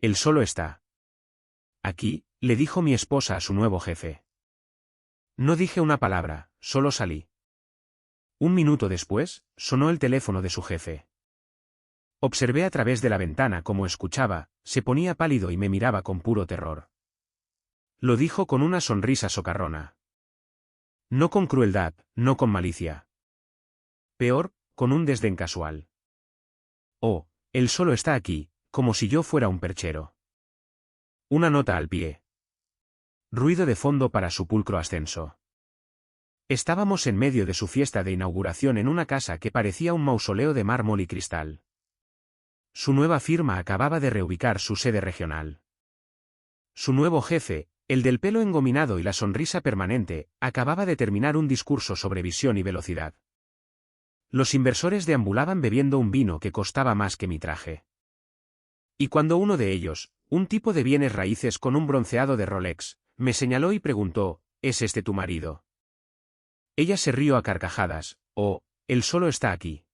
Él solo está aquí, le dijo mi esposa a su nuevo jefe. No dije una palabra, solo salí. Un minuto después, sonó el teléfono de su jefe. Observé a través de la ventana cómo escuchaba, se ponía pálido y me miraba con puro terror. Lo dijo con una sonrisa socarrona. No con crueldad, no con malicia. Peor, con un desdén casual. Oh, él solo está aquí, como si yo fuera un perchero. Una nota al pie. Ruido de fondo para su pulcro ascenso. Estábamos en medio de su fiesta de inauguración en una casa que parecía un mausoleo de mármol y cristal. Su nueva firma acababa de reubicar su sede regional. Su nuevo jefe, el del pelo engominado y la sonrisa permanente, acababa de terminar un discurso sobre visión y velocidad. Los inversores deambulaban bebiendo un vino que costaba más que mi traje. Y cuando uno de ellos, un tipo de bienes raíces con un bronceado de Rolex, me señaló y preguntó, ¿es este tu marido? Ella se rió a carcajadas, oh, él solo está aquí.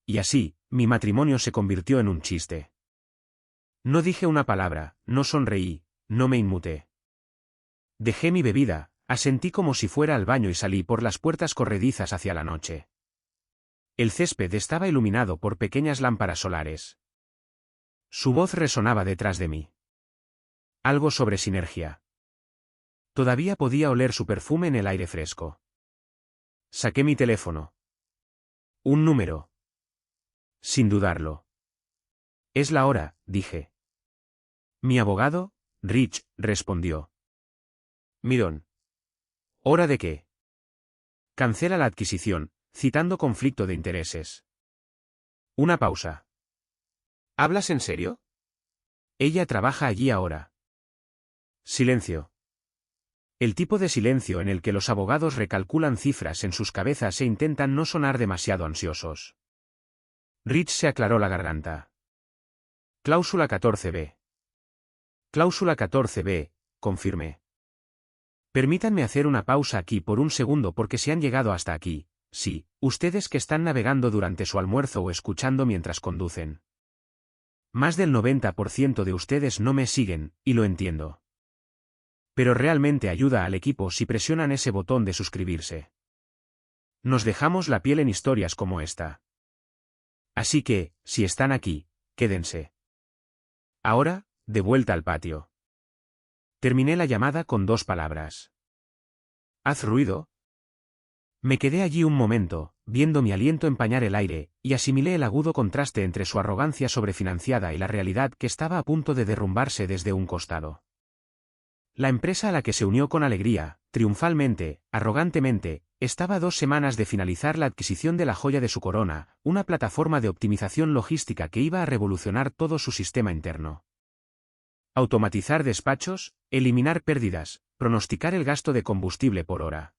Y así, mi matrimonio se convirtió en un chiste. No dije una palabra, no sonreí, no me inmuté. Dejé mi bebida, asentí como si fuera al baño y salí por las puertas corredizas hacia la noche. El césped estaba iluminado por pequeñas lámparas solares. Su voz resonaba detrás de mí. Algo sobre sinergia. Todavía podía oler su perfume en el aire fresco. Saqué mi teléfono. Un número. Sin dudarlo. Es la hora, dije. Mi abogado, Rich, respondió. Mirón. ¿Hora de qué? Cancela la adquisición, citando conflicto de intereses. Una pausa. ¿Hablas en serio? Ella trabaja allí ahora. Silencio. El tipo de silencio en el que los abogados recalculan cifras en sus cabezas e intentan no sonar demasiado ansiosos. Rich se aclaró la garganta. Cláusula 14b. Cláusula 14b, confirmé. Permítanme hacer una pausa aquí por un segundo porque si han llegado hasta aquí, sí, ustedes que están navegando durante su almuerzo o escuchando mientras conducen. Más del 90% de ustedes no me siguen, y lo entiendo. Pero realmente ayuda al equipo si presionan ese botón de suscribirse. Nos dejamos la piel en historias como esta. Así que, si están aquí, quédense. Ahora, de vuelta al patio. Terminé la llamada con 2 palabras. ¿Haz ruido? Me quedé allí un momento, viendo mi aliento empañar el aire, y asimilé el agudo contraste entre su arrogancia sobrefinanciada y la realidad que estaba a punto de derrumbarse desde un costado. La empresa a la que se unió con alegría, triunfalmente, arrogantemente, estaba a 2 semanas de finalizar la adquisición de la joya de su corona, una plataforma de optimización logística que iba a revolucionar todo su sistema interno. Automatizar despachos, eliminar pérdidas, pronosticar el gasto de combustible por hora.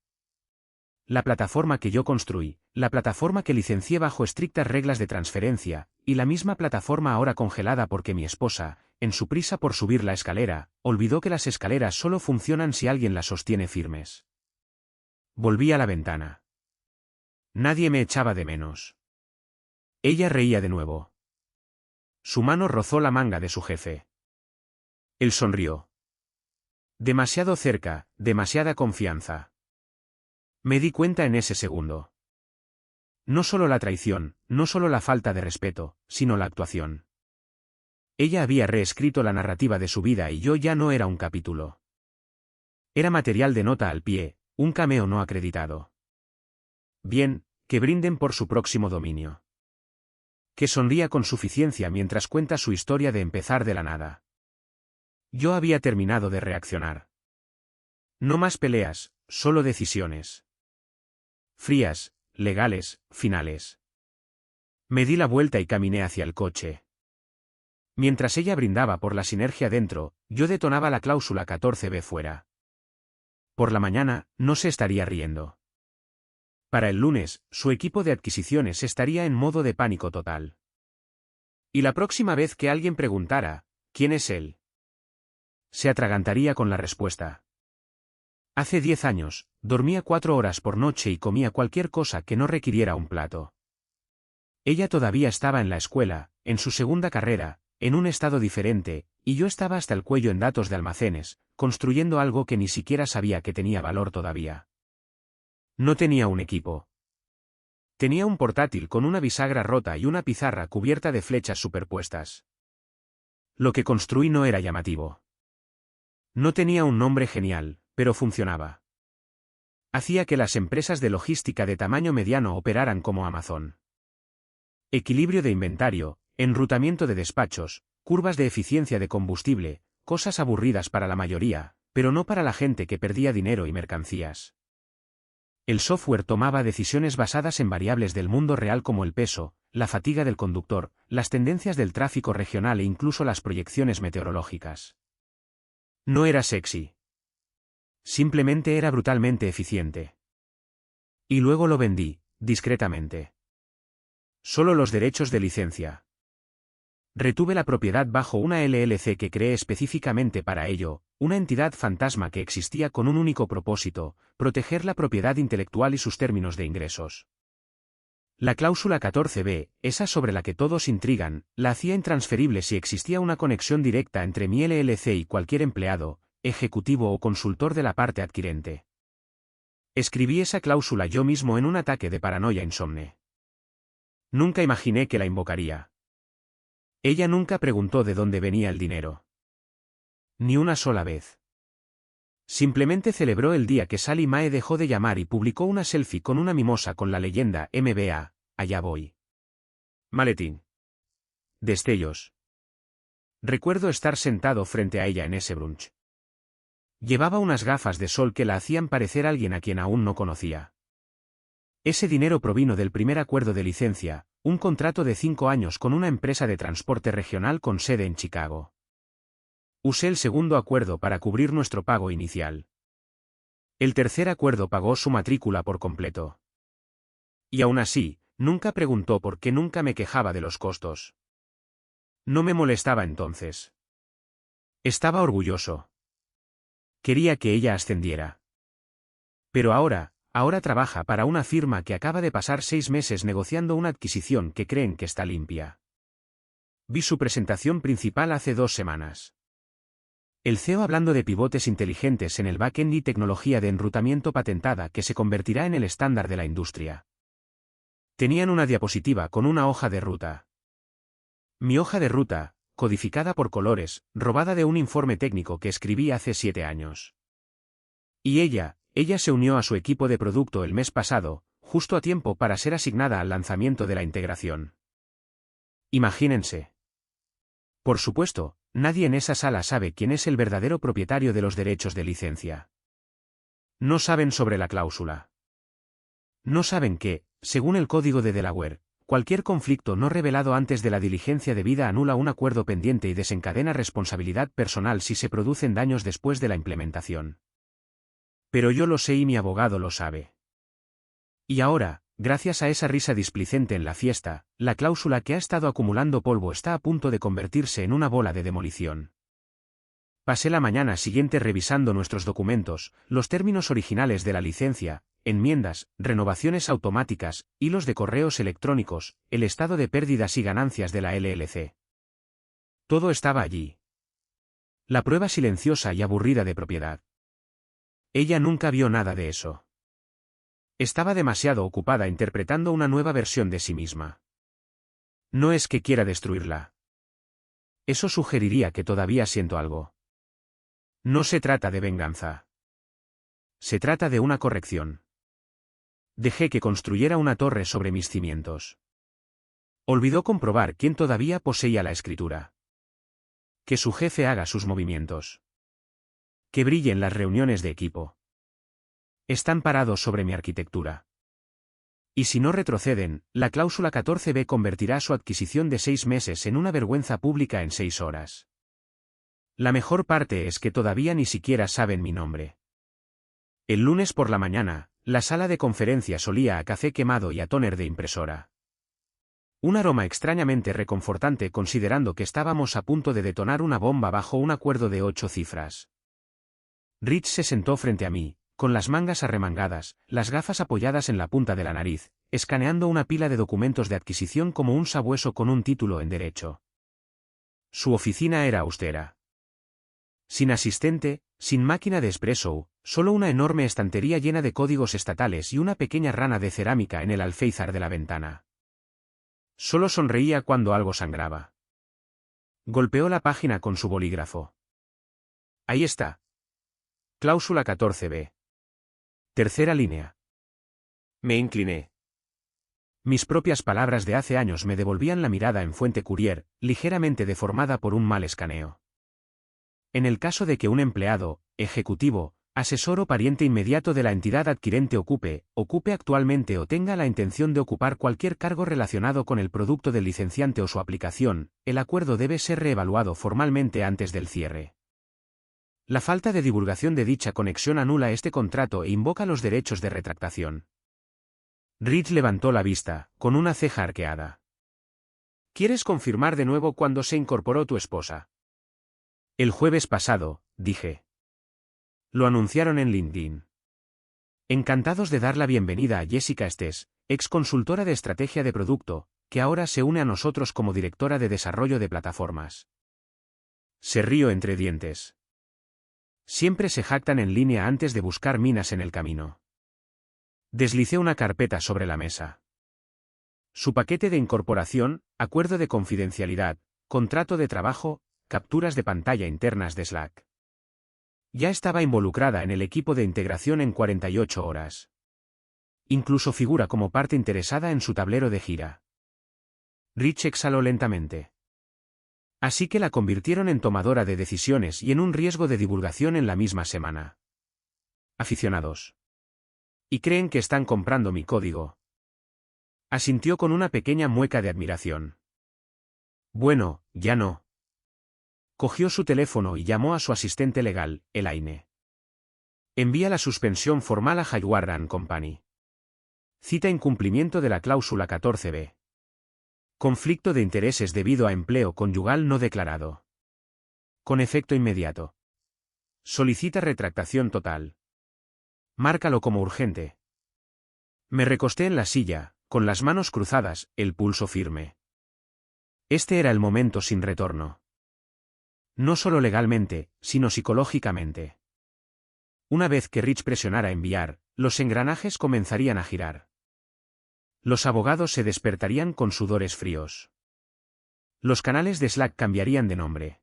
La plataforma que yo construí, la plataforma que licencié bajo estrictas reglas de transferencia, y la misma plataforma ahora congelada porque mi esposa, en su prisa por subir la escalera, olvidó que las escaleras solo funcionan si alguien las sostiene firmes. Volví a la ventana. Nadie me echaba de menos. Ella reía de nuevo. Su mano rozó la manga de su jefe. Él sonrió. Demasiado cerca, demasiada confianza. Me di cuenta en ese segundo. No solo la traición, no solo la falta de respeto, sino la actuación. Ella había reescrito la narrativa de su vida y yo ya no era un capítulo. Era material de nota al pie, un cameo no acreditado. Bien, que brinden por su próximo dominio. Que sonría con suficiencia mientras cuenta su historia de empezar de la nada. Yo había terminado de reaccionar. No más peleas, solo decisiones. Frías, legales, finales. Me di la vuelta y caminé hacia el coche. Mientras ella brindaba por la sinergia dentro, yo detonaba la cláusula 14b fuera. Por la mañana, no se estaría riendo. Para el lunes, su equipo de adquisiciones estaría en modo de pánico total. Y la próxima vez que alguien preguntara, ¿quién es él?, se atragantaría con la respuesta. Hace 10 años, dormía 4 horas por noche y comía cualquier cosa que no requiriera un plato. Ella todavía estaba en la escuela, en su segunda carrera, en un estado diferente, y yo estaba hasta el cuello en datos de almacenes, construyendo algo que ni siquiera sabía que tenía valor todavía. No tenía un equipo. Tenía un portátil con una bisagra rota y una pizarra cubierta de flechas superpuestas. Lo que construí no era llamativo. No tenía un nombre genial, pero funcionaba. Hacía que las empresas de logística de tamaño mediano operaran como Amazon. Equilibrio de inventario, enrutamiento de despachos, curvas de eficiencia de combustible, cosas aburridas para la mayoría, pero no para la gente que perdía dinero y mercancías. El software tomaba decisiones basadas en variables del mundo real como el peso, la fatiga del conductor, las tendencias del tráfico regional e incluso las proyecciones meteorológicas. No era sexy. Simplemente era brutalmente eficiente. Y luego lo vendí, discretamente. Solo los derechos de licencia. Retuve la propiedad bajo una LLC que creé específicamente para ello, una entidad fantasma que existía con un único propósito, proteger la propiedad intelectual y sus términos de ingresos. La cláusula 14b, esa sobre la que todos intrigan, la hacía intransferible si existía una conexión directa entre mi LLC y cualquier empleado, ejecutivo o consultor de la parte adquirente. Escribí esa cláusula yo mismo en un ataque de paranoia insomne. Nunca imaginé que la invocaría. Ella nunca preguntó de dónde venía el dinero. Ni una sola vez. Simplemente celebró el día que Sally Mae dejó de llamar y publicó una selfie con una mimosa con la leyenda MBA, allá voy. Maletín. Destellos. Recuerdo estar sentado frente a ella en ese brunch. Llevaba unas gafas de sol que la hacían parecer alguien a quien aún no conocía. Ese dinero provino del primer acuerdo de licencia, un contrato de 5 años con una empresa de transporte regional con sede en Chicago. Usé el segundo acuerdo para cubrir nuestro pago inicial. El tercer acuerdo pagó su matrícula por completo. Y aún así, nunca preguntó por qué nunca me quejaba de los costos. No me molestaba entonces. Estaba orgulloso. Quería que ella ascendiera. Pero ahora trabaja para una firma que acaba de pasar 6 meses negociando una adquisición que creen que está limpia. Vi su presentación principal hace 2 semanas. El CEO hablando de pivotes inteligentes en el backend y tecnología de enrutamiento patentada que se convertirá en el estándar de la industria. Tenían una diapositiva con una hoja de ruta. Mi hoja de ruta, codificada por colores, robada de un informe técnico que escribí hace 7 años. Y ella se unió a su equipo de producto el mes pasado, justo a tiempo para ser asignada al lanzamiento de la integración. Imagínense. Por supuesto, nadie en esa sala sabe quién es el verdadero propietario de los derechos de licencia. No saben sobre la cláusula. No saben que, según el código de Delaware, cualquier conflicto no revelado antes de la diligencia debida anula un acuerdo pendiente y desencadena responsabilidad personal si se producen daños después de la implementación. Pero yo lo sé y mi abogado lo sabe. Y ahora, gracias a esa risa displicente en la fiesta, la cláusula que ha estado acumulando polvo está a punto de convertirse en una bola de demolición. Pasé la mañana siguiente revisando nuestros documentos, los términos originales de la licencia, enmiendas, renovaciones automáticas, hilos de correos electrónicos, el estado de pérdidas y ganancias de la LLC. Todo estaba allí. La prueba silenciosa y aburrida de propiedad. Ella nunca vio nada de eso. Estaba demasiado ocupada interpretando una nueva versión de sí misma. No es que quiera destruirla. Eso sugeriría que todavía siento algo. No se trata de venganza. Se trata de una corrección. Dejé que construyera una torre sobre mis cimientos. Olvidó comprobar quién todavía poseía la escritura. Que su jefe haga sus movimientos. Que brille en las reuniones de equipo. Están parados sobre mi arquitectura. Y si no retroceden, la cláusula 14b convertirá su adquisición de 6 meses en una vergüenza pública en 6 horas. La mejor parte es que todavía ni siquiera saben mi nombre. El lunes por la mañana, la sala de conferencias olía a café quemado y a tóner de impresora. Un aroma extrañamente reconfortante considerando que estábamos a punto de detonar una bomba bajo un acuerdo de 8 cifras. Rich se sentó frente a mí, con las mangas arremangadas, las gafas apoyadas en la punta de la nariz, escaneando una pila de documentos de adquisición como un sabueso con un título en derecho. Su oficina era austera. Sin asistente, sin máquina de espresso, solo una enorme estantería llena de códigos estatales y una pequeña rana de cerámica en el alféizar de la ventana. Solo sonreía cuando algo sangraba. Golpeó la página con su bolígrafo. Ahí está. Cláusula 14b. Tercera línea. Me incliné. Mis propias palabras de hace años me devolvían la mirada en Fuente Courier, ligeramente deformada por un mal escaneo. En el caso de que un empleado, ejecutivo, asesor o pariente inmediato de la entidad adquirente ocupe actualmente o tenga la intención de ocupar cualquier cargo relacionado con el producto del licenciante o su aplicación, el acuerdo debe ser reevaluado formalmente antes del cierre. La falta de divulgación de dicha conexión anula este contrato e invoca los derechos de retractación. Rich levantó la vista, con una ceja arqueada. ¿Quieres confirmar de nuevo cuándo se incorporó tu esposa? El jueves pasado, dije. Lo anunciaron en LinkedIn. Encantados de dar la bienvenida a Jessica Estes, ex consultora de estrategia de producto, que ahora se une a nosotros como directora de desarrollo de plataformas. Se rió entre dientes. Siempre se jactan en línea antes de buscar minas en el camino. Deslicé una carpeta sobre la mesa. Su paquete de incorporación, acuerdo de confidencialidad, contrato de trabajo, capturas de pantalla internas de Slack. Ya estaba involucrada en el equipo de integración en 48 horas. Incluso figura como parte interesada en su tablero de gira. Rich exhaló lentamente. Así que la convirtieron en tomadora de decisiones y en un riesgo de divulgación en la misma semana. Aficionados. Y creen que están comprando mi código. Asintió con una pequeña mueca de admiración. Bueno, ya no. Cogió su teléfono y llamó a su asistente legal, Elaine. Envía la suspensión formal a Hayward & Company. Cita incumplimiento de la cláusula 14b. Conflicto de intereses debido a empleo conyugal no declarado. Con efecto inmediato. Solicita retractación total. Márcalo como urgente. Me recosté en la silla, con las manos cruzadas, el pulso firme. Este era el momento sin retorno. No solo legalmente, sino psicológicamente. Una vez que Rich presionara enviar, los engranajes comenzarían a girar. Los abogados se despertarían con sudores fríos. Los canales de Slack cambiarían de nombre.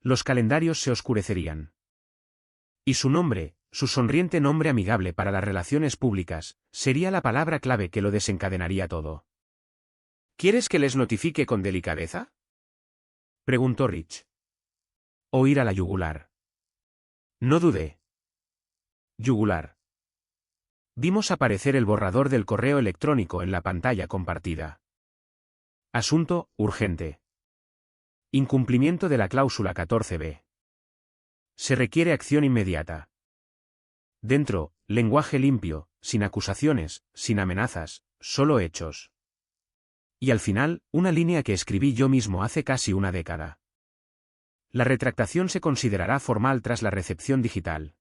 Los calendarios se oscurecerían. Y su nombre, su sonriente nombre amigable para las relaciones públicas, sería la palabra clave que lo desencadenaría todo. ¿Quieres que les notifique con delicadeza?, preguntó Rich. O ir a la yugular. No dudé. Yugular. Vimos aparecer el borrador del correo electrónico en la pantalla compartida. Asunto, urgente. Incumplimiento de la cláusula 14b. Se requiere acción inmediata. Dentro, lenguaje limpio, sin acusaciones, sin amenazas, solo hechos. Y al final, una línea que escribí yo mismo hace casi una década. La retractación se considerará formal tras la recepción digital.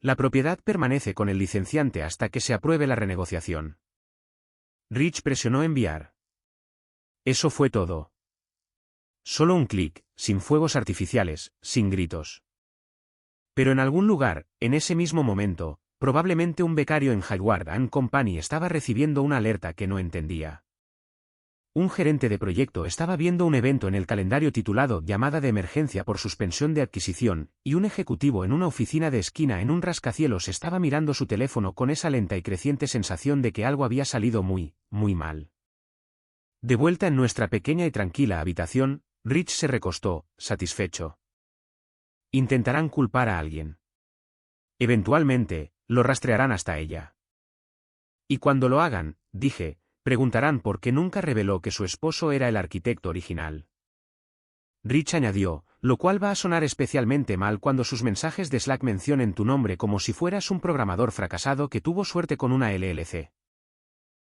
La propiedad permanece con el licenciante hasta que se apruebe la renegociación. Rich presionó enviar. Eso fue todo. Solo un clic, sin fuegos artificiales, sin gritos. Pero en algún lugar, en ese mismo momento, probablemente un becario en Hayward & Company estaba recibiendo una alerta que no entendía. Un gerente de proyecto estaba viendo un evento en el calendario titulado Llamada de emergencia por suspensión de adquisición, y un ejecutivo en una oficina de esquina en un rascacielos estaba mirando su teléfono con esa lenta y creciente sensación de que algo había salido muy, muy mal. De vuelta en nuestra pequeña y tranquila habitación, Rich se recostó, satisfecho. Intentarán culpar a alguien. Eventualmente, lo rastrearán hasta ella. Y cuando lo hagan, dije, preguntarán por qué nunca reveló que su esposo era el arquitecto original. Rich añadió, lo cual va a sonar especialmente mal cuando sus mensajes de Slack mencionen tu nombre como si fueras un programador fracasado que tuvo suerte con una LLC.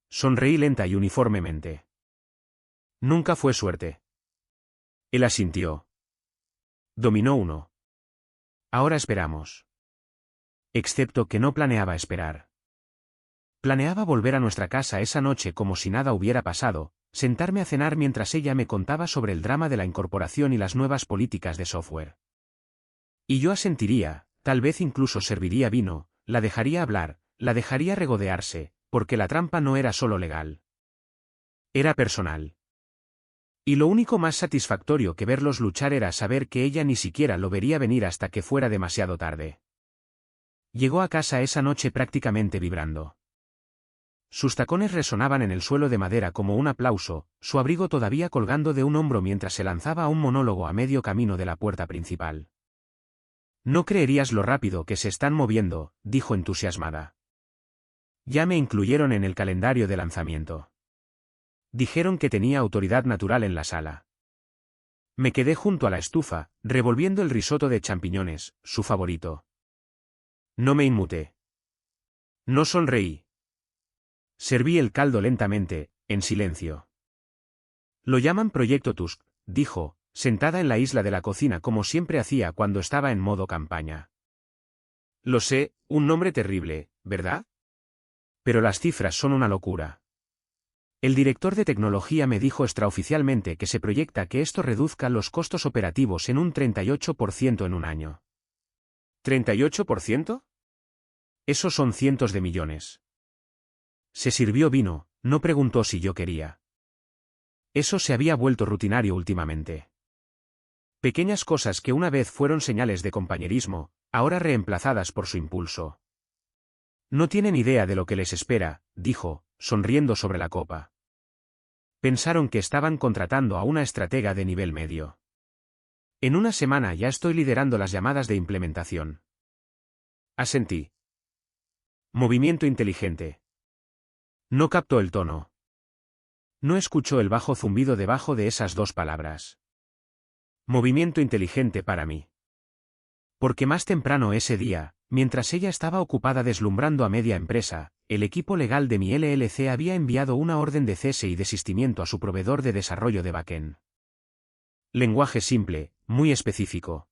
Sonreí lenta y uniformemente. Nunca fue suerte. Él asintió. Dominó uno. Ahora esperamos. Excepto que no planeaba esperar. Planeaba volver a nuestra casa esa noche como si nada hubiera pasado, sentarme a cenar mientras ella me contaba sobre el drama de la incorporación y las nuevas políticas de software. Y yo asentiría, tal vez incluso serviría vino, la dejaría hablar, la dejaría regodearse, porque la trampa no era solo legal. Era personal. Y lo único más satisfactorio que verlos luchar era saber que ella ni siquiera lo vería venir hasta que fuera demasiado tarde. Llegó a casa esa noche prácticamente vibrando. Sus tacones resonaban en el suelo de madera como un aplauso, su abrigo todavía colgando de un hombro mientras se lanzaba a un monólogo a medio camino de la puerta principal. No creerías lo rápido que se están moviendo, dijo entusiasmada. Ya me incluyeron en el calendario de lanzamiento. Dijeron que tenía autoridad natural en la sala. Me quedé junto a la estufa, revolviendo el risotto de champiñones, su favorito. No me inmuté. No sonreí. Serví el caldo lentamente, en silencio. Lo llaman Proyecto Tusk, dijo, sentada en la isla de la cocina como siempre hacía cuando estaba en modo campaña. Lo sé, un nombre terrible, ¿verdad? Pero las cifras son una locura. El director de tecnología me dijo extraoficialmente que se proyecta que esto reduzca los costos operativos en un 38% en un año. ¿38%? Esos son cientos de millones. Se sirvió vino, no preguntó si yo quería. Eso se había vuelto rutinario últimamente. Pequeñas cosas que una vez fueron señales de compañerismo, ahora reemplazadas por su impulso. No tienen idea de lo que les espera, dijo, sonriendo sobre la copa. Pensaron que estaban contratando a una estratega de nivel medio. En una semana ya estoy liderando las llamadas de implementación. Asentí. Movimiento inteligente. No captó el tono. No escuchó el bajo zumbido debajo de esas dos palabras. Movimiento inteligente para mí. Porque más temprano ese día, mientras ella estaba ocupada deslumbrando a media empresa, el equipo legal de mi LLC había enviado una orden de cese y desistimiento a su proveedor de desarrollo de backend. Lenguaje simple, muy específico.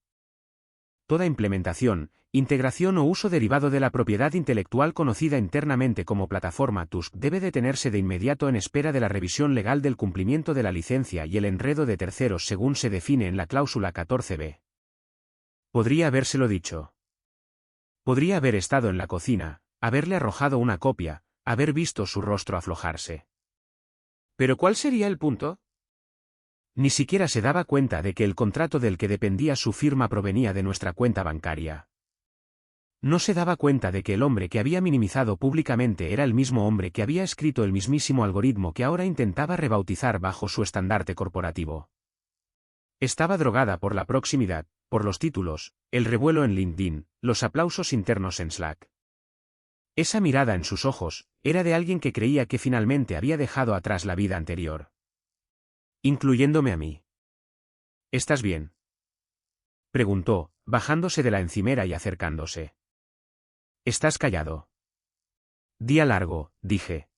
Toda implementación, integración o uso derivado de la propiedad intelectual conocida internamente como plataforma Tusk debe detenerse de inmediato en espera de la revisión legal del cumplimiento de la licencia y el enredo de terceros según se define en la cláusula 14b. Podría habérselo dicho. Podría haber estado en la cocina, haberle arrojado una copia, haber visto su rostro aflojarse. ¿Pero cuál sería el punto? Ni siquiera se daba cuenta de que el contrato del que dependía su firma provenía de nuestra cuenta bancaria. No se daba cuenta de que el hombre que había minimizado públicamente era el mismo hombre que había escrito el mismísimo algoritmo que ahora intentaba rebautizar bajo su estandarte corporativo. Estaba drogada por la proximidad, por los títulos, el revuelo en LinkedIn, los aplausos internos en Slack. Esa mirada en sus ojos, era de alguien que creía que finalmente había dejado atrás la vida anterior. Incluyéndome a mí. ¿Estás bien?, preguntó, bajándose de la encimera y acercándose. ¿Estás callado? Día largo, dije.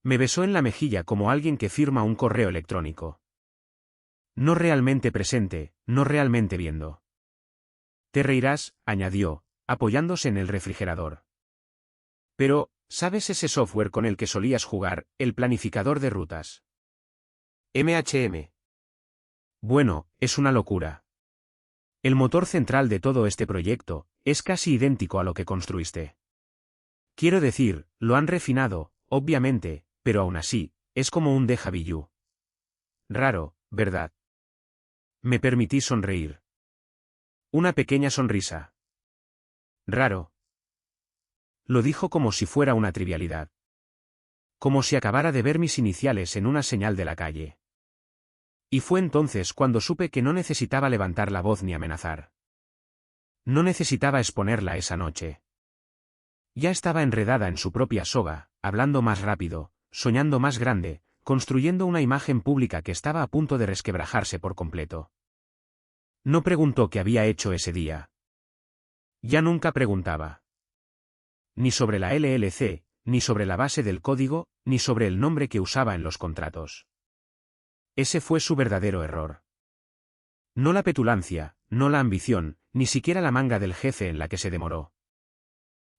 Me besó en la mejilla como alguien que firma un correo electrónico. No realmente presente, no realmente viendo. Te reirás, añadió, apoyándose en el refrigerador. Pero, ¿sabes ese software con el que solías jugar, el planificador de rutas? MHM. Bueno, es una locura. El motor central de todo este proyecto es casi idéntico a lo que construiste. Quiero decir, lo han refinado, obviamente, pero aún así, es como un déjà vu. Raro, ¿verdad? Me permití sonreír. Una pequeña sonrisa. Raro. Lo dijo como si fuera una trivialidad. Como si acabara de ver mis iniciales en una señal de la calle. Y fue entonces cuando supe que no necesitaba levantar la voz ni amenazar. No necesitaba exponerla esa noche. Ya estaba enredada en su propia soga, hablando más rápido, soñando más grande, construyendo una imagen pública que estaba a punto de resquebrajarse por completo. No preguntó qué había hecho ese día. Ya nunca preguntaba. Ni sobre la LLC, ni sobre la base del código, ni sobre el nombre que usaba en los contratos. Ese fue su verdadero error. No la petulancia, no la ambición, ni siquiera la manga del jefe en la que se demoró.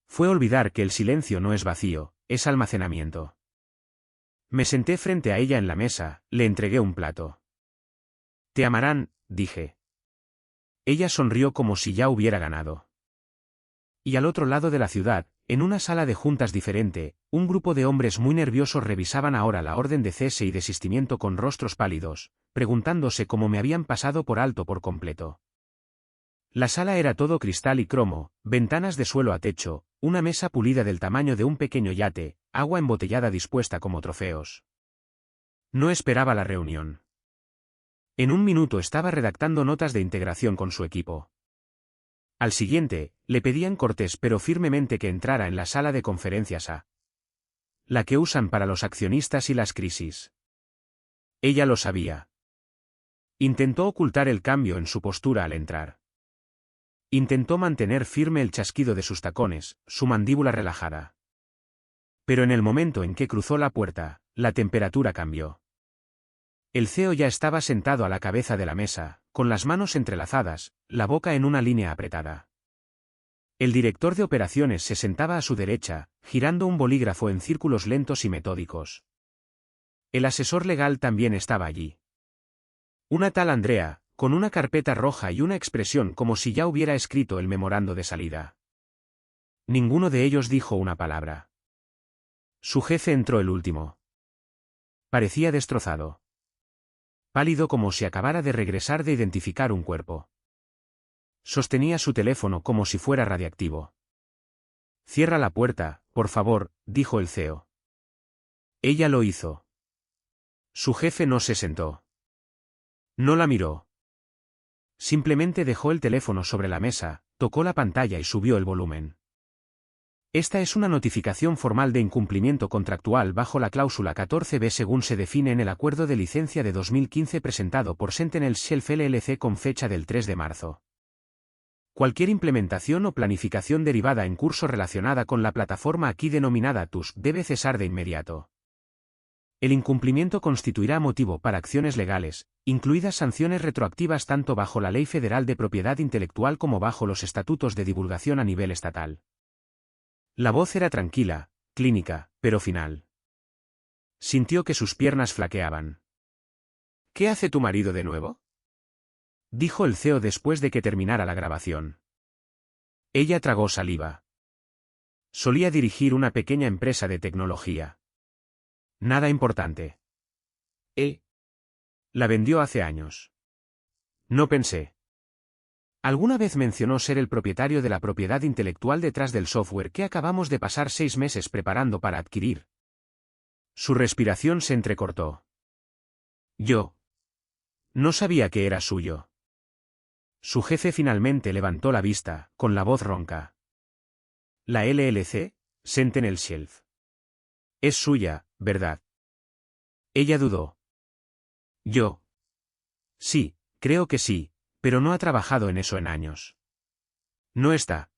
Fue olvidar que el silencio no es vacío, es almacenamiento. Me senté frente a ella en la mesa, le entregué un plato. Te amarán, dije. Ella sonrió como si ya hubiera ganado. Y al otro lado de la ciudad, en una sala de juntas diferente, un grupo de hombres muy nerviosos revisaban ahora la orden de cese y desistimiento con rostros pálidos, preguntándose cómo me habían pasado por alto por completo. La sala era todo cristal y cromo, ventanas de suelo a techo, una mesa pulida del tamaño de un pequeño yate, agua embotellada dispuesta como trofeos. No esperaba la reunión. En un minuto estaba redactando notas de integración con su equipo. Al siguiente, le pedían cortés pero firmemente que entrara en la sala de conferencias A. La que usan para los accionistas y las crisis. Ella lo sabía. Intentó ocultar el cambio en su postura al entrar. Intentó mantener firme el chasquido de sus tacones, su mandíbula relajada. Pero en el momento en que cruzó la puerta, la temperatura cambió. El CEO ya estaba sentado a la cabeza de la mesa, con las manos entrelazadas, la boca en una línea apretada. El director de operaciones se sentaba a su derecha, girando un bolígrafo en círculos lentos y metódicos. El asesor legal también estaba allí. Una tal Andrea, con una carpeta roja y una expresión como si ya hubiera escrito el memorando de salida. Ninguno de ellos dijo una palabra. Su jefe entró el último. Parecía destrozado. Pálido como si acabara de regresar de identificar un cuerpo. Sostenía su teléfono como si fuera radiactivo. Cierra la puerta, por favor, dijo el CEO. Ella lo hizo. Su jefe no se sentó. No la miró. Simplemente dejó el teléfono sobre la mesa, tocó la pantalla y subió el volumen. Esta es una notificación formal de incumplimiento contractual bajo la cláusula 14b según se define en el acuerdo de licencia de 2015 presentado por Sentinel Shelf LLC con fecha del 3 de marzo. Cualquier implementación o planificación derivada en curso relacionada con la plataforma aquí denominada Tusk debe cesar de inmediato. El incumplimiento constituirá motivo para acciones legales, incluidas sanciones retroactivas tanto bajo la Ley Federal de Propiedad Intelectual como bajo los estatutos de divulgación a nivel estatal. La voz era tranquila, clínica, pero final. Sintió que sus piernas flaqueaban. ¿Qué hace tu marido de nuevo?, dijo el CEO después de que terminara la grabación. Ella tragó saliva. Solía dirigir una pequeña empresa de tecnología. Nada importante. La vendió hace años. No pensé. Alguna vez mencionó ser el propietario de la propiedad intelectual detrás del software que acabamos de pasar 6 meses preparando para adquirir. Su respiración se entrecortó. Yo. No sabía que era suyo. Su jefe finalmente levantó la vista, con la voz ronca. La LLC, Sentinel Shelf. Es suya, ¿verdad? Ella dudó. Yo. Sí, creo que sí, pero no ha trabajado en eso en años. No está.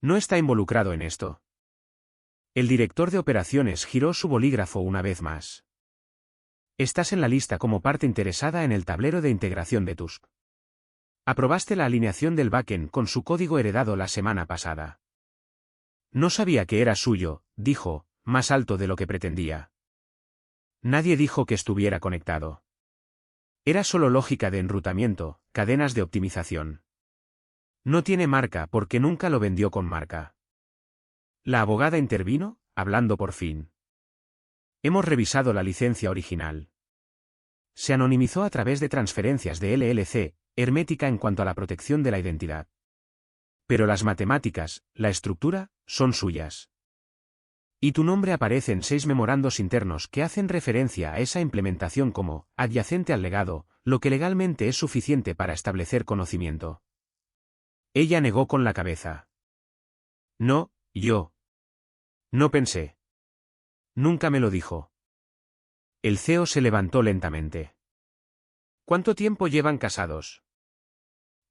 No está involucrado en esto. El director de operaciones giró su bolígrafo una vez más. Estás en la lista como parte interesada en el tablero de integración de Tusk. Aprobaste la alineación del backend con su código heredado la semana pasada. No sabía que era suyo, dijo, más alto de lo que pretendía. Nadie dijo que estuviera conectado. Era solo lógica de enrutamiento, cadenas de optimización. No tiene marca porque nunca lo vendió con marca. La abogada intervino, hablando por fin. Hemos revisado la licencia original. Se anonimizó a través de transferencias de LLC, hermética en cuanto a la protección de la identidad. Pero las matemáticas, la estructura, son suyas. Y tu nombre aparece en 6 memorandos internos que hacen referencia a esa implementación como adyacente al legado, lo que legalmente es suficiente para establecer conocimiento. Ella negó con la cabeza. No, yo. No pensé. Nunca me lo dijo. El CEO se levantó lentamente. ¿Cuánto tiempo llevan casados?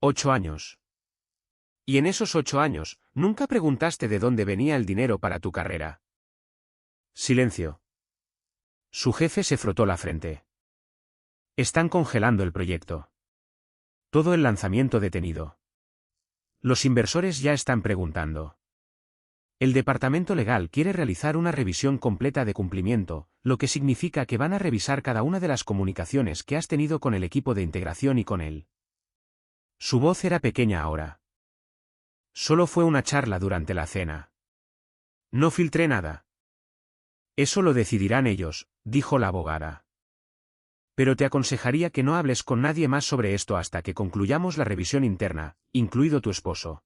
8 años. Y en esos 8 años, ¿nunca preguntaste de dónde venía el dinero para tu carrera? Silencio. Su jefe se frotó la frente. Están congelando el proyecto. Todo el lanzamiento detenido. Los inversores ya están preguntando. El departamento legal quiere realizar una revisión completa de cumplimiento, lo que significa que van a revisar cada una de las comunicaciones que has tenido con el equipo de integración y con él. Su voz era pequeña ahora. Solo fue una charla durante la cena. No filtré nada. Eso lo decidirán ellos, dijo la abogada. Pero te aconsejaría que no hables con nadie más sobre esto hasta que concluyamos la revisión interna, incluido tu esposo.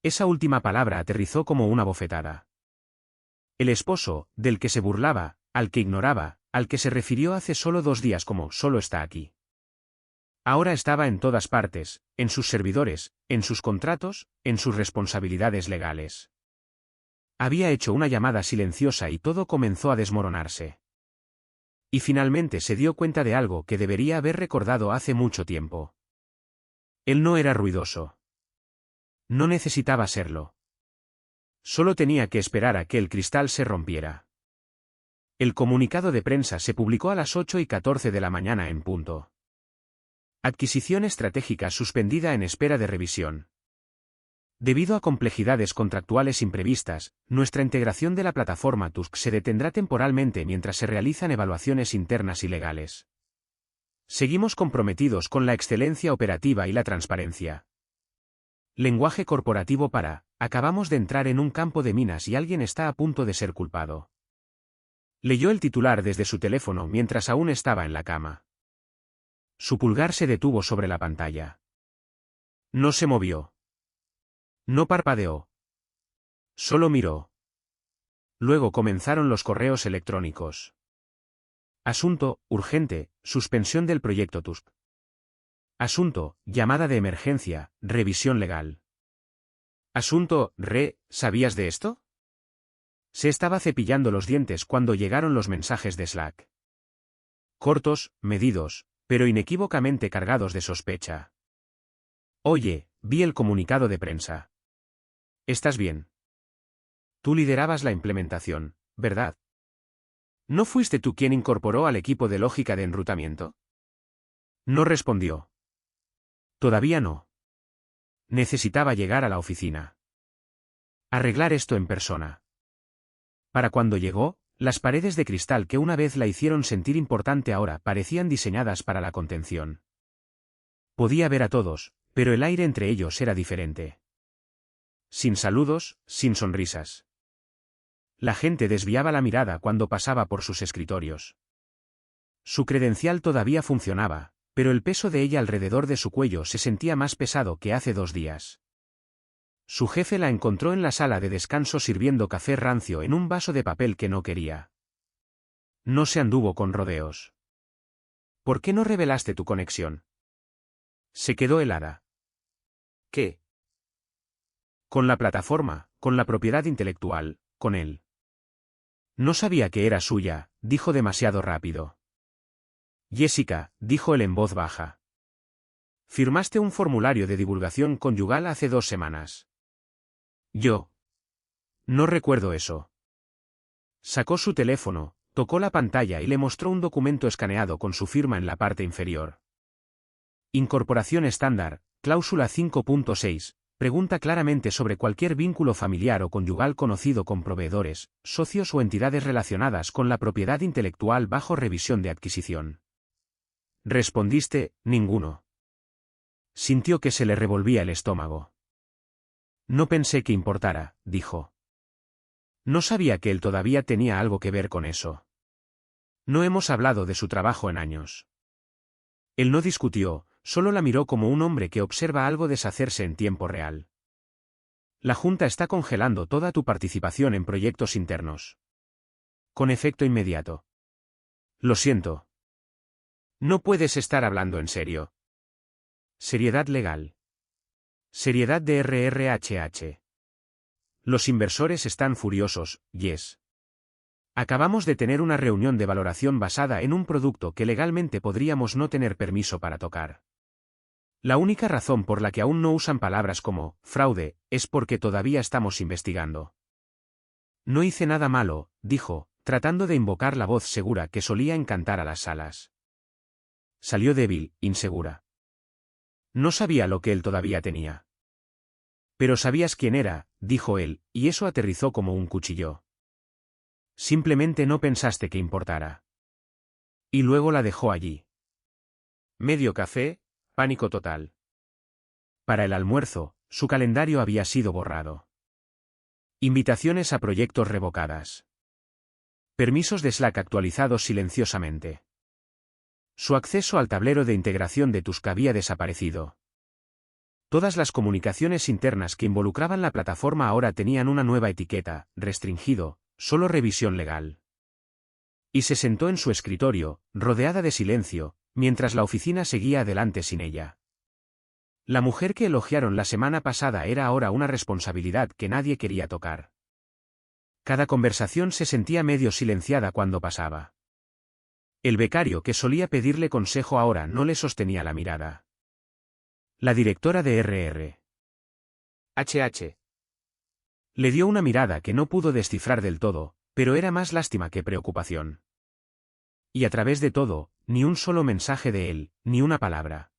Esa última palabra aterrizó como una bofetada. El esposo, del que se burlaba, al que ignoraba, al que se refirió hace solo 2 días como solo está aquí. Ahora estaba en todas partes, en sus servidores, en sus contratos, en sus responsabilidades legales. Había hecho una llamada silenciosa y todo comenzó a desmoronarse. Y finalmente se dio cuenta de algo que debería haber recordado hace mucho tiempo. Él no era ruidoso. No necesitaba serlo. Solo tenía que esperar a que el cristal se rompiera. El comunicado de prensa se publicó a las 8:14 de la mañana en punto. Adquisición estratégica suspendida en espera de revisión. Debido a complejidades contractuales imprevistas, nuestra integración de la plataforma Tusk se detendrá temporalmente mientras se realizan evaluaciones internas y legales. Seguimos comprometidos con la excelencia operativa y la transparencia. Lenguaje corporativo para: acabamos de entrar en un campo de minas y alguien está a punto de ser culpado. Leyó el titular desde su teléfono mientras aún estaba en la cama. Su pulgar se detuvo sobre la pantalla. No se movió. No parpadeó. Solo miró. Luego comenzaron los correos electrónicos. Asunto: urgente, suspensión del proyecto Tusk. Asunto: llamada de emergencia, revisión legal. Asunto: ¿sabías de esto? Se estaba cepillando los dientes cuando llegaron los mensajes de Slack. Cortos, medidos, pero inequívocamente cargados de sospecha. Oye, vi el comunicado de prensa. ¿Estás bien? Tú liderabas la implementación, ¿verdad? ¿No fuiste tú quien incorporó al equipo de lógica de enrutamiento? No respondió. Todavía no. Necesitaba llegar a la oficina. Arreglar esto en persona. Para cuando llegó, las paredes de cristal que una vez la hicieron sentir importante ahora parecían diseñadas para la contención. Podía ver a todos, pero el aire entre ellos era diferente. Sin saludos, sin sonrisas. La gente desviaba la mirada cuando pasaba por sus escritorios. Su credencial todavía funcionaba, pero el peso de ella alrededor de su cuello se sentía más pesado que hace 2 días. Su jefe la encontró en la sala de descanso sirviendo café rancio en un vaso de papel que no quería. No se anduvo con rodeos. ¿Por qué no revelaste tu conexión? Se quedó helada. ¿Qué? Con la plataforma, con la propiedad intelectual, con él. No sabía que era suya, dijo demasiado rápido. Jessica, dijo él en voz baja. Firmaste un formulario de divulgación conyugal hace 2 semanas. Yo. No recuerdo eso. Sacó su teléfono, tocó la pantalla y le mostró un documento escaneado con su firma en la parte inferior. Incorporación estándar, cláusula 5.6. Pregunta claramente sobre cualquier vínculo familiar o conyugal conocido con proveedores, socios o entidades relacionadas con la propiedad intelectual bajo revisión de adquisición. Respondiste: ninguno. Sintió que se le revolvía el estómago. No pensé que importara, dijo. No sabía que él todavía tenía algo que ver con eso. No hemos hablado de su trabajo en años. Él no discutió, solo la miró como un hombre que observa algo deshacerse en tiempo real. La Junta está congelando toda tu participación en proyectos internos. Con efecto inmediato. Lo siento. No puedes estar hablando en serio. Seriedad legal. Seriedad de RRHH. Los inversores están furiosos, Yes. Acabamos de tener una reunión de valoración basada en un producto que legalmente podríamos no tener permiso para tocar. La única razón por la que aún no usan palabras como fraude es porque todavía estamos investigando. No hice nada malo, dijo, tratando de invocar la voz segura que solía encantar a las salas. Salió débil, insegura. No sabía lo que él todavía tenía. Pero sabías quién era, dijo él, y eso aterrizó como un cuchillo. Simplemente no pensaste que importara. Y luego la dejó allí. Medio café, pánico total. Para el almuerzo, su calendario había sido borrado. Invitaciones a proyectos revocadas. Permisos de Slack actualizados silenciosamente. Su acceso al tablero de integración de Tusk había desaparecido. Todas las comunicaciones internas que involucraban la plataforma ahora tenían una nueva etiqueta, restringido, solo revisión legal. Y se sentó en su escritorio, rodeada de silencio, mientras la oficina seguía adelante sin ella. La mujer que elogiaron la semana pasada era ahora una responsabilidad que nadie quería tocar. Cada conversación se sentía medio silenciada cuando pasaba. El becario que solía pedirle consejo ahora no le sostenía la mirada. La directora de RR. HH. Le dio una mirada que no pudo descifrar del todo, pero era más lástima que preocupación. Y a través de todo, ni un solo mensaje de él, ni una palabra.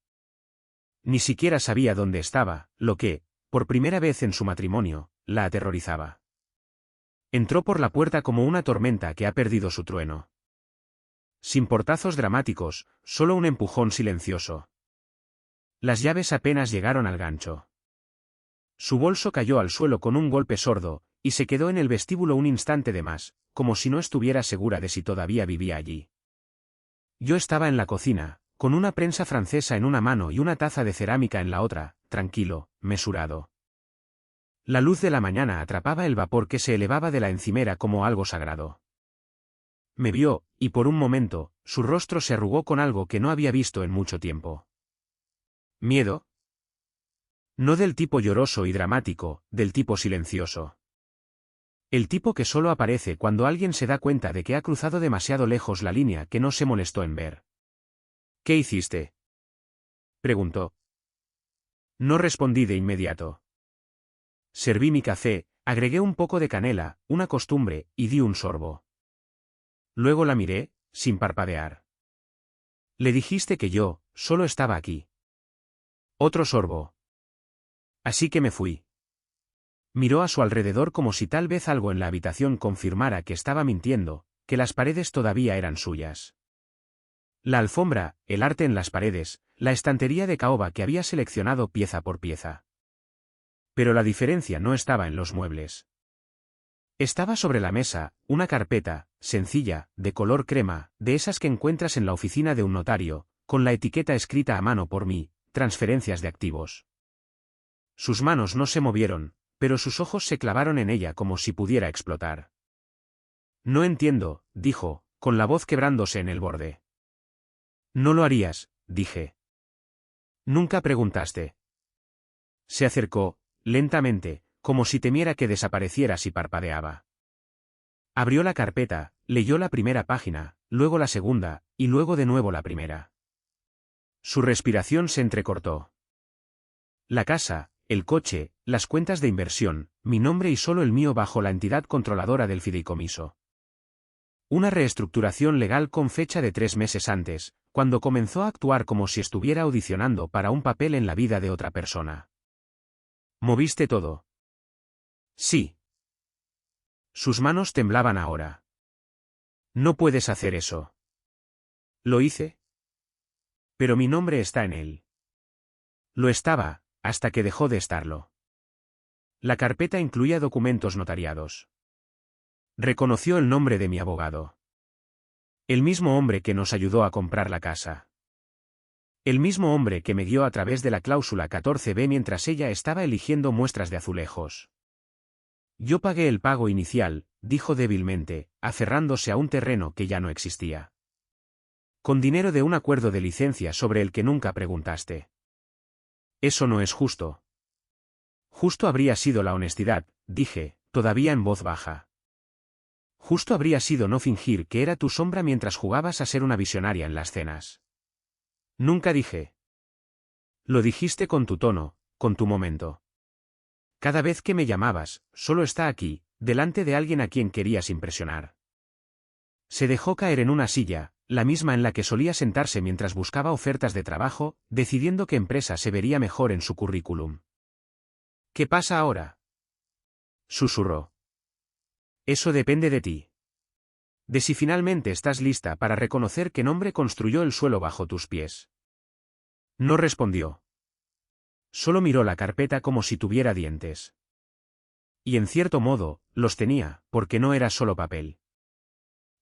Ni siquiera sabía dónde estaba, lo que, por primera vez en su matrimonio, la aterrorizaba. Entró por la puerta como una tormenta que ha perdido su trueno. Sin portazos dramáticos, solo un empujón silencioso. Las llaves apenas llegaron al gancho. Su bolso cayó al suelo con un golpe sordo, y se quedó en el vestíbulo un instante de más, como si no estuviera segura de si todavía vivía allí. Yo estaba en la cocina, con una prensa francesa en una mano y una taza de cerámica en la otra, tranquilo, mesurado. La luz de la mañana atrapaba el vapor que se elevaba de la encimera como algo sagrado. Me vio, y por un momento, su rostro se arrugó con algo que no había visto en mucho tiempo. ¿Miedo? No del tipo lloroso y dramático, del tipo silencioso. El tipo que solo aparece cuando alguien se da cuenta de que ha cruzado demasiado lejos la línea que no se molestó en ver. ¿Qué hiciste?, preguntó. No respondí de inmediato. Serví mi café, agregué un poco de canela, una costumbre, y di un sorbo. Luego la miré, sin parpadear. Le dijiste que yo, solo estaba aquí. Otro sorbo. Así que me fui. Miró a su alrededor como si tal vez algo en la habitación confirmara que estaba mintiendo, que las paredes todavía eran suyas. La alfombra, el arte en las paredes, la estantería de caoba que había seleccionado pieza por pieza. Pero la diferencia no estaba en los muebles. Estaba sobre la mesa, una carpeta, sencilla, de color crema, de esas que encuentras en la oficina de un notario, con la etiqueta escrita a mano por mí, transferencias de activos. Sus manos no se movieron, pero sus ojos se clavaron en ella como si pudiera explotar. No entiendo, dijo, con la voz quebrándose en el borde. No lo harías, dije. Nunca preguntaste. Se acercó, lentamente, como si temiera que desapareciera si parpadeaba. Abrió la carpeta, leyó la primera página, luego la segunda, y luego de nuevo la primera. Su respiración se entrecortó. La casa, el coche, las cuentas de inversión, mi nombre y solo el mío bajo la entidad controladora del fideicomiso. Una reestructuración legal con fecha de 3 meses antes, cuando comenzó a actuar como si estuviera audicionando para un papel en la vida de otra persona. ¿Moviste todo? Sí. Sus manos temblaban ahora. No puedes hacer eso. ¿Lo hice? Pero mi nombre está en él. Lo estaba, hasta que dejó de estarlo. La carpeta incluía documentos notariados. Reconoció el nombre de mi abogado. El mismo hombre que nos ayudó a comprar la casa. El mismo hombre que me guió a través de la cláusula 14b mientras ella estaba eligiendo muestras de azulejos. Yo pagué el pago inicial, dijo débilmente, aferrándose a un terreno que ya no existía. Con dinero de un acuerdo de licencia sobre el que nunca preguntaste. Eso no es justo. Justo habría sido la honestidad, dije, todavía en voz baja. Justo habría sido no fingir que era tu sombra mientras jugabas a ser una visionaria en las cenas. Nunca dije. Lo dijiste con tu tono, con tu momento. Cada vez que me llamabas, solo está aquí, delante de alguien a quien querías impresionar. Se dejó caer en una silla, la misma en la que solía sentarse mientras buscaba ofertas de trabajo, decidiendo qué empresa se vería mejor en su currículum. ¿Qué pasa ahora? Susurró. Eso depende de ti. De si finalmente estás lista para reconocer qué nombre construyó el suelo bajo tus pies. No respondió. Solo miró la carpeta como si tuviera dientes. Y en cierto modo, los tenía, porque no era solo papel.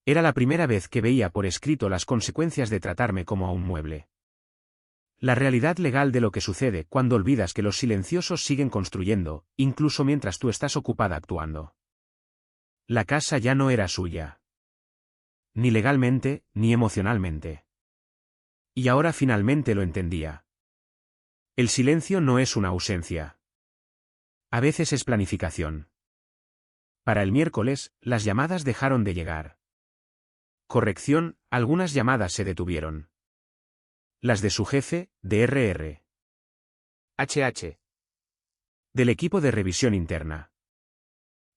Era la primera vez que veía por escrito las consecuencias de tratarme como a un mueble. La realidad legal de lo que sucede cuando olvidas que los silenciosos siguen construyendo, incluso mientras tú estás ocupada actuando. La casa ya no era suya. Ni legalmente, ni emocionalmente. Y ahora finalmente lo entendía. El silencio no es una ausencia. A veces es planificación. Para el miércoles, las llamadas dejaron de llegar. Corrección, algunas llamadas se detuvieron. Las de su jefe, de RR. HH. Del equipo de revisión interna.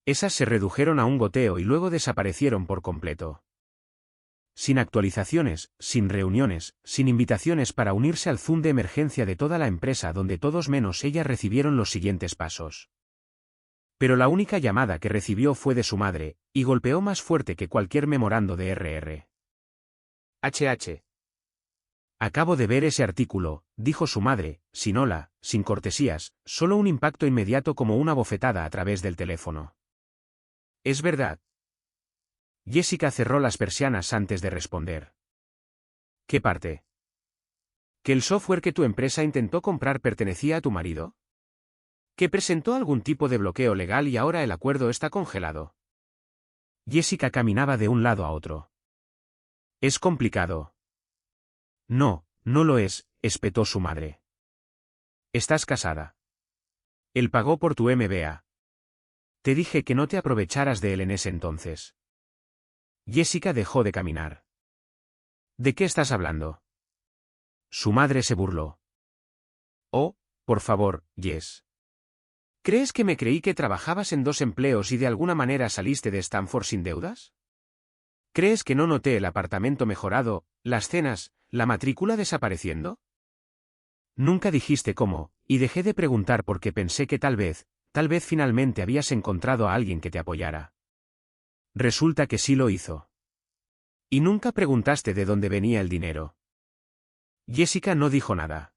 Esas se redujeron a un goteo y luego desaparecieron por completo. Sin actualizaciones, sin reuniones, sin invitaciones para unirse al Zoom de emergencia de toda la empresa donde todos menos ella recibieron los siguientes pasos. Pero la única llamada que recibió fue de su madre, y golpeó más fuerte que cualquier memorando de RR. HH. Acabo de ver ese artículo, dijo su madre, sin hola, sin cortesías, solo un impacto inmediato como una bofetada a través del teléfono. ¿Es verdad? Jessica cerró las persianas antes de responder. ¿Qué parte? ¿Que el software que tu empresa intentó comprar pertenecía a tu marido? ¿Que presentó algún tipo de bloqueo legal y ahora el acuerdo está congelado? Jessica caminaba de un lado a otro. Es complicado. No, no lo es, espetó su madre. Estás casada. Él pagó por tu MBA. Te dije que no te aprovecharas de él en ese entonces. Jessica dejó de caminar. ¿De qué estás hablando? Su madre se burló. Oh, por favor, Jess. ¿Crees que me creí que trabajabas en 2 empleos y de alguna manera saliste de Stanford sin deudas? ¿Crees que no noté el apartamento mejorado, las cenas, la matrícula desapareciendo? Nunca dijiste cómo, y dejé de preguntar porque pensé que tal vez finalmente habías encontrado a alguien que te apoyara. Resulta que sí lo hizo. Y nunca preguntaste de dónde venía el dinero. Jessica no dijo nada.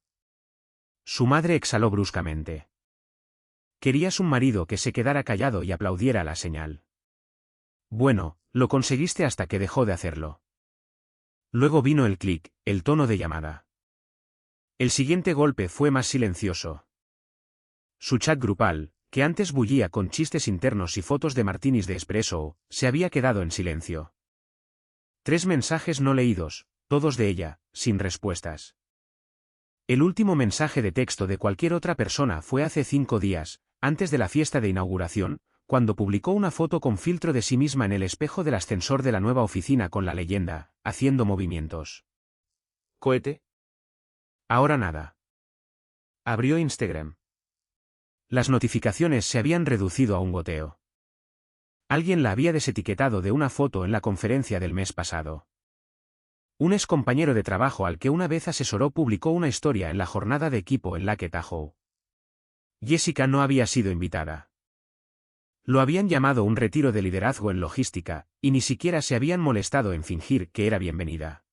Su madre exhaló bruscamente. Querías un marido que se quedara callado y aplaudiera la señal. Bueno, lo conseguiste hasta que dejó de hacerlo. Luego vino el clic, el tono de llamada. El siguiente golpe fue más silencioso. Su chat grupal, que antes bullía con chistes internos y fotos de martinis de espresso, se había quedado en silencio. 3 mensajes no leídos, todos de ella, sin respuestas. El último mensaje de texto de cualquier otra persona fue hace 5 días, antes de la fiesta de inauguración, cuando publicó una foto con filtro de sí misma en el espejo del ascensor de la nueva oficina con la leyenda, haciendo movimientos. ¿Cohete? Ahora nada. Abrió Instagram. Las notificaciones se habían reducido a un goteo. Alguien la había desetiquetado de una foto en la conferencia del mes pasado. Un excompañero de trabajo al que una vez asesoró publicó una historia en la jornada de equipo en Lake Tahoe. Jessica no había sido invitada. Lo habían llamado un retiro de liderazgo en logística, y ni siquiera se habían molestado en fingir que era bienvenida.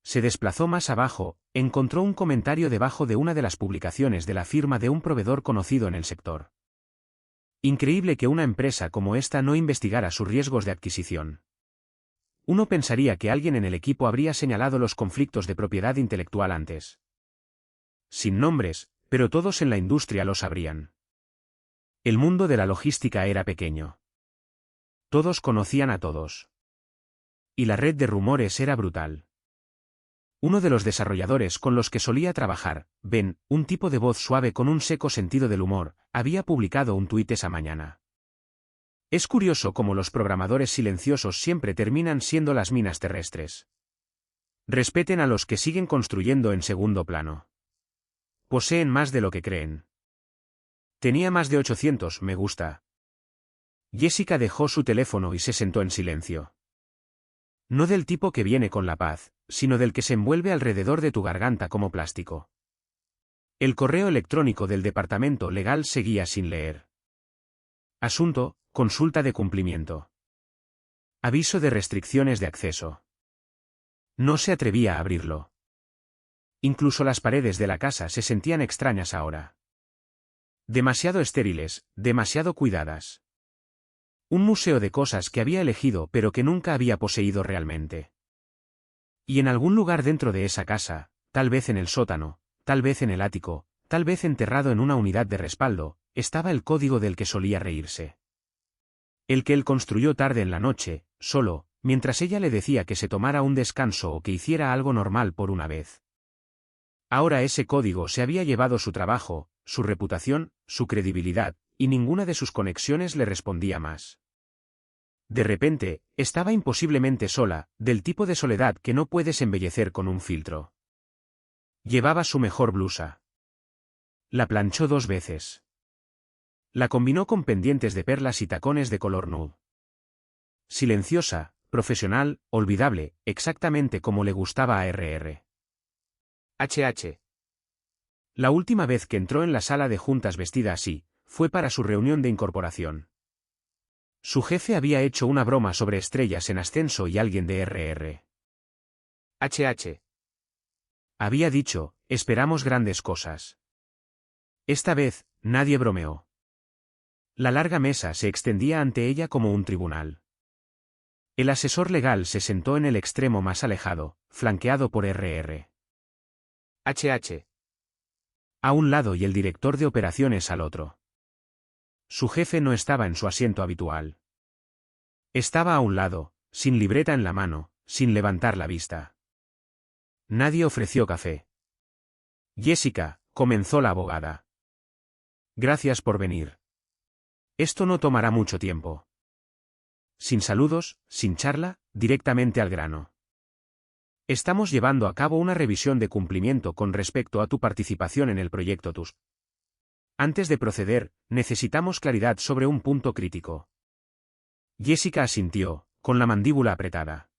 Se desplazó más abajo, encontró un comentario debajo de una de las publicaciones de la firma de un proveedor conocido en el sector. Increíble que una empresa como esta no investigara sus riesgos de adquisición. Uno pensaría que alguien en el equipo habría señalado los conflictos de propiedad intelectual antes. Sin nombres, pero todos en la industria lo sabrían. El mundo de la logística era pequeño. Todos conocían a todos. Y la red de rumores era brutal. Uno de los desarrolladores con los que solía trabajar, Ben, un tipo de voz suave con un seco sentido del humor, había publicado un tuit esa mañana. Es curioso cómo los programadores silenciosos siempre terminan siendo las minas terrestres. Respeten a los que siguen construyendo en segundo plano. Poseen más de lo que creen. Tenía más de 800 me gusta. Jessica dejó su teléfono y se sentó en silencio. No del tipo que viene con la paz, sino del que se envuelve alrededor de tu garganta como plástico. El correo electrónico del departamento legal seguía sin leer. Asunto: consulta de cumplimiento. Aviso de restricciones de acceso. No se atrevía a abrirlo. Incluso las paredes de la casa se sentían extrañas ahora. Demasiado estériles, demasiado cuidadas. Un museo de cosas que había elegido pero que nunca había poseído realmente. Y en algún lugar dentro de esa casa, tal vez en el sótano, tal vez en el ático, tal vez enterrado en una unidad de respaldo, estaba el código del que solía reírse. El que él construyó tarde en la noche, solo, mientras ella le decía que se tomara un descanso o que hiciera algo normal por una vez. Ahora ese código se había llevado su trabajo, su reputación, su credibilidad, y ninguna de sus conexiones le respondía más. De repente, estaba imposiblemente sola, del tipo de soledad que no puedes embellecer con un filtro. Llevaba su mejor blusa. La planchó 2 veces. La combinó con pendientes de perlas y tacones de color nude. Silenciosa, profesional, olvidable, exactamente como le gustaba a R.R. HH. La última vez que entró en la sala de juntas vestida así, fue para su reunión de incorporación. Su jefe había hecho una broma sobre estrellas en ascenso y alguien de R.R. HH. Había dicho: esperamos grandes cosas. Esta vez, nadie bromeó. La larga mesa se extendía ante ella como un tribunal. El asesor legal se sentó en el extremo más alejado, flanqueado por R.R. HH. A un lado y el director de operaciones al otro. Su jefe no estaba en su asiento habitual. Estaba a un lado, sin libreta en la mano, sin levantar la vista. Nadie ofreció café. Jessica, comenzó la abogada. Gracias por venir. Esto no tomará mucho tiempo. Sin saludos, sin charla, directamente al grano. Estamos llevando a cabo una revisión de cumplimiento con respecto a tu participación en el proyecto TUS. Antes de proceder, necesitamos claridad sobre un punto crítico. Jessica asintió, con la mandíbula apretada.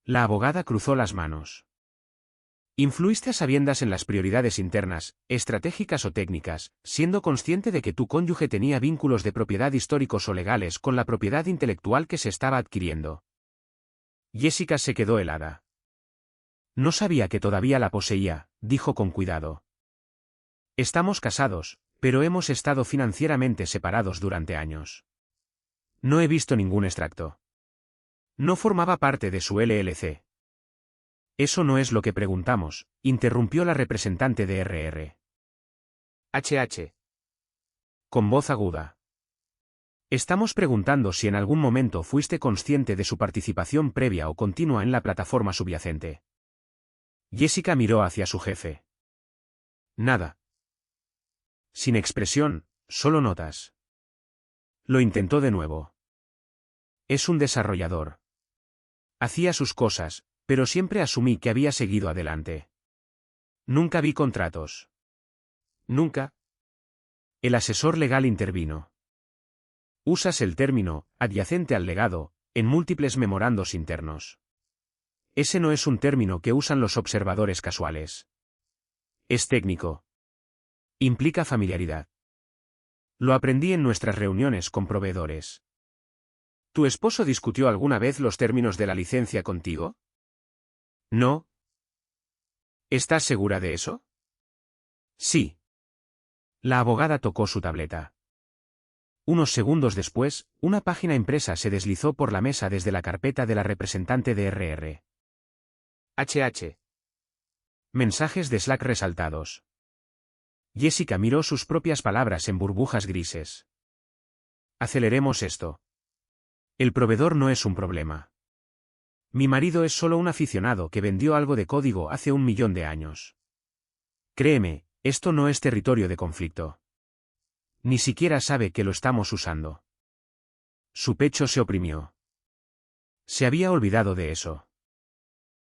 La abogada cruzó las manos. Influiste a sabiendas en las prioridades internas, estratégicas o técnicas, siendo consciente de que tu cónyuge tenía vínculos de propiedad históricos o legales con la propiedad intelectual que se estaba adquiriendo. Jessica se quedó helada. No sabía que todavía la poseía, dijo con cuidado. Estamos casados, pero hemos estado financieramente separados durante años. No he visto ningún extracto. No formaba parte de su LLC. Eso no es lo que preguntamos, interrumpió la representante de R.R. HH. Con voz aguda. Estamos preguntando si en algún momento fuiste consciente de su participación previa o continua en la plataforma subyacente. Jessica miró hacia su jefe. Nada. Sin expresión, solo notas. Lo intentó de nuevo. Es un desarrollador. Hacía sus cosas, pero siempre asumí que había seguido adelante. Nunca vi contratos. Nunca. El asesor legal intervino. Usas el término, adyacente al legado, en múltiples memorandos internos. Ese no es un término que usan los observadores casuales. Es técnico. Implica familiaridad. Lo aprendí en nuestras reuniones con proveedores. ¿Tu esposo discutió alguna vez los términos de la licencia contigo? No. ¿Estás segura de eso? Sí. La abogada tocó su tableta. Unos segundos después, una página impresa se deslizó por la mesa desde la carpeta de la representante de R.R. HH. Mensajes de Slack resaltados. Jessica miró sus propias palabras en burbujas grises. Aceleremos esto. El proveedor no es un problema. Mi marido es solo un aficionado que vendió algo de código hace 1.000.000 de años. Créeme, esto no es territorio de conflicto. Ni siquiera sabe que lo estamos usando. Su pecho se oprimió. Se había olvidado de eso.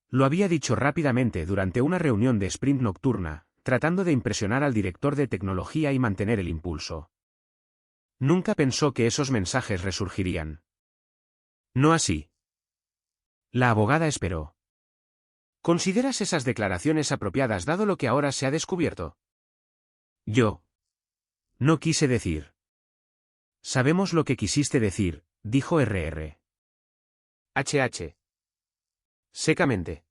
Lo había dicho rápidamente durante una reunión de sprint nocturna, tratando de impresionar al director de tecnología y mantener el impulso. Nunca pensó que esos mensajes resurgirían. No así. La abogada esperó. ¿Consideras esas declaraciones apropiadas dado lo que ahora se ha descubierto? Yo. No quise decir. Sabemos lo que quisiste decir, dijo RR. HH. Secamente.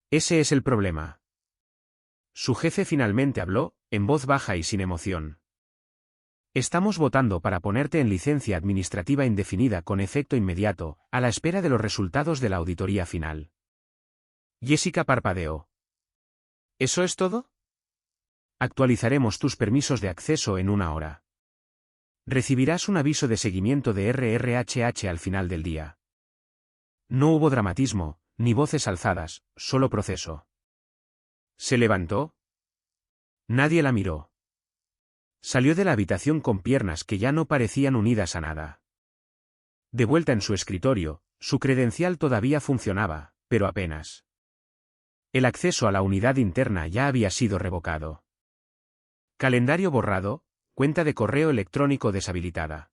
Ese es el problema. Su jefe finalmente habló, en voz baja y sin emoción. Estamos votando para ponerte en licencia administrativa indefinida con efecto inmediato, a la espera de los resultados de la auditoría final. Jessica parpadeó. ¿Eso es todo? Actualizaremos tus permisos de acceso en 1 hora. Recibirás un aviso de seguimiento de RRHH al final del día. No hubo dramatismo, ni voces alzadas, solo proceso. ¿Se levantó? Nadie la miró. Salió de la habitación con piernas que ya no parecían unidas a nada. De vuelta en su escritorio, su credencial todavía funcionaba, pero apenas. El acceso a la unidad interna ya había sido revocado. Calendario borrado, cuenta de correo electrónico deshabilitada.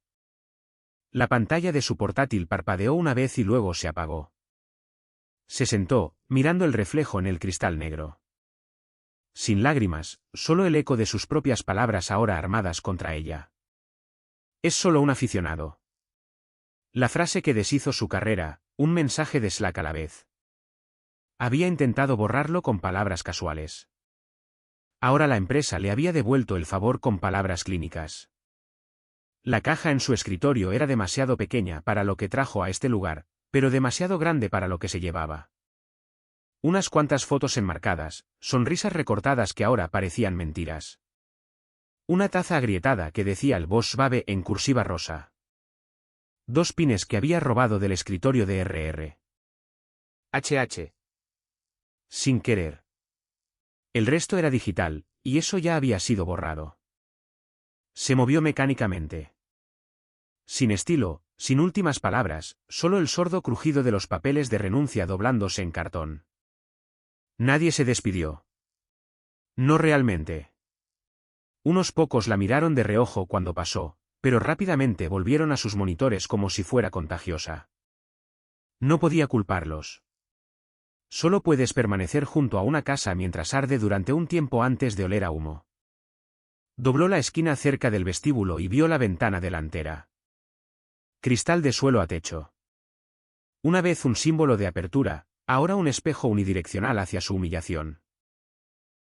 La pantalla de su portátil parpadeó una vez y luego se apagó. Se sentó, mirando el reflejo en el cristal negro. Sin lágrimas, solo el eco de sus propias palabras ahora armadas contra ella. Es solo un aficionado. La frase que deshizo su carrera, un mensaje de Slack a la vez. Había intentado borrarlo con palabras casuales. Ahora la empresa le había devuelto el favor con palabras clínicas. La caja en su escritorio era demasiado pequeña para lo que trajo a este lugar, pero demasiado grande para lo que se llevaba. Unas cuantas fotos enmarcadas, sonrisas recortadas que ahora parecían mentiras. Una taza agrietada que decía el Boss Babe en cursiva rosa. 2 pines que había robado del escritorio de RR. HH. Sin querer. El resto era digital, y eso ya había sido borrado. Se movió mecánicamente. Sin estilo, sin últimas palabras, solo el sordo crujido de los papeles de renuncia doblándose en cartón. Nadie se despidió. No realmente. Unos pocos la miraron de reojo cuando pasó, pero rápidamente volvieron a sus monitores como si fuera contagiosa. No podía culparlos. Solo puedes permanecer junto a una casa mientras arde durante un tiempo antes de oler a humo. Dobló la esquina cerca del vestíbulo y vio la ventana delantera. Cristal de suelo a techo. Una vez un símbolo de apertura, ahora un espejo unidireccional hacia su humillación.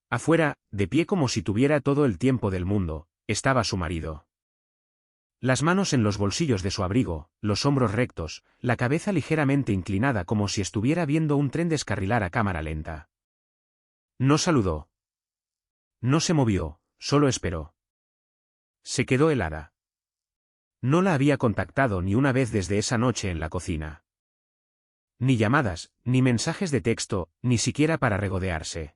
Afuera, de pie como si tuviera todo el tiempo del mundo, estaba su marido. Las manos en los bolsillos de su abrigo, los hombros rectos, la cabeza ligeramente inclinada como si estuviera viendo un tren descarrilar a cámara lenta. No saludó. No se movió, solo esperó. Se quedó helada. No la había contactado ni una vez desde esa noche en la cocina. Ni llamadas, ni mensajes de texto, ni siquiera para regodearse.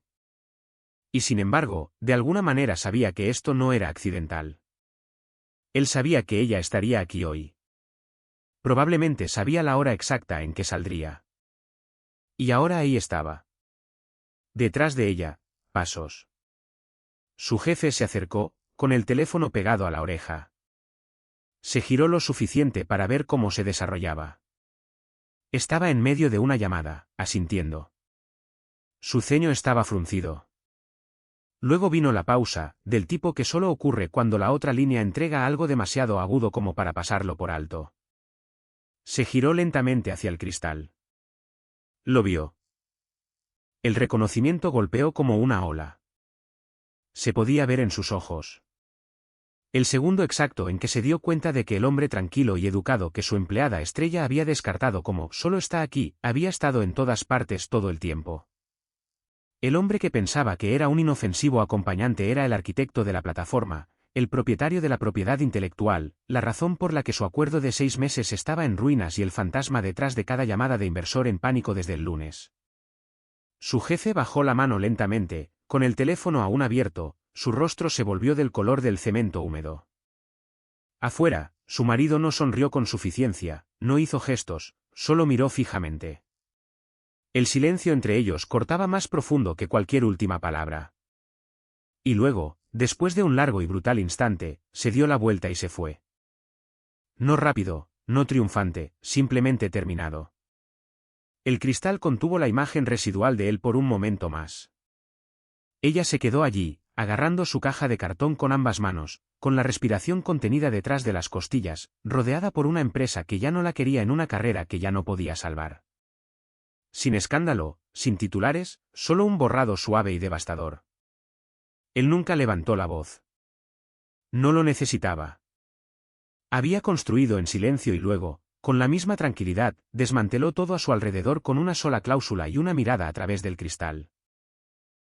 Y sin embargo, de alguna manera sabía que esto no era accidental. Él sabía que ella estaría aquí hoy. Probablemente sabía la hora exacta en que saldría. Y ahora ahí estaba. Detrás de ella, pasos. Su jefe se acercó, con el teléfono pegado a la oreja. Se giró lo suficiente para ver cómo se desarrollaba. Estaba en medio de una llamada, asintiendo. Su ceño estaba fruncido. Luego vino la pausa, del tipo que solo ocurre cuando la otra línea entrega algo demasiado agudo como para pasarlo por alto. Se giró lentamente hacia el cristal. Lo vio. El reconocimiento golpeó como una ola. Se podía ver en sus ojos. El segundo exacto en que se dio cuenta de que el hombre tranquilo y educado que su empleada estrella había descartado como solo está aquí, había estado en todas partes todo el tiempo. El hombre que pensaba que era un inofensivo acompañante era el arquitecto de la plataforma, el propietario de la propiedad intelectual, la razón por la que su acuerdo de 6 meses estaba en ruinas y el fantasma detrás de cada llamada de inversor en pánico desde el lunes. Su jefe bajó la mano lentamente, con el teléfono aún abierto, su rostro se volvió del color del cemento húmedo. Afuera, su marido no sonrió con suficiencia, no hizo gestos, solo miró fijamente. El silencio entre ellos cortaba más profundo que cualquier última palabra. Y luego, después de un largo y brutal instante, se dio la vuelta y se fue. No rápido, no triunfante, simplemente terminado. El cristal contuvo la imagen residual de él por un momento más. Ella se quedó allí, agarrando su caja de cartón con ambas manos, con la respiración contenida detrás de las costillas, rodeada por una empresa que ya no la quería en una carrera que ya no podía salvar. Sin escándalo, sin titulares, solo un borrado suave y devastador. Él nunca levantó la voz. No lo necesitaba. Había construido en silencio y luego, con la misma tranquilidad, desmanteló todo a su alrededor con una sola cláusula y una mirada a través del cristal.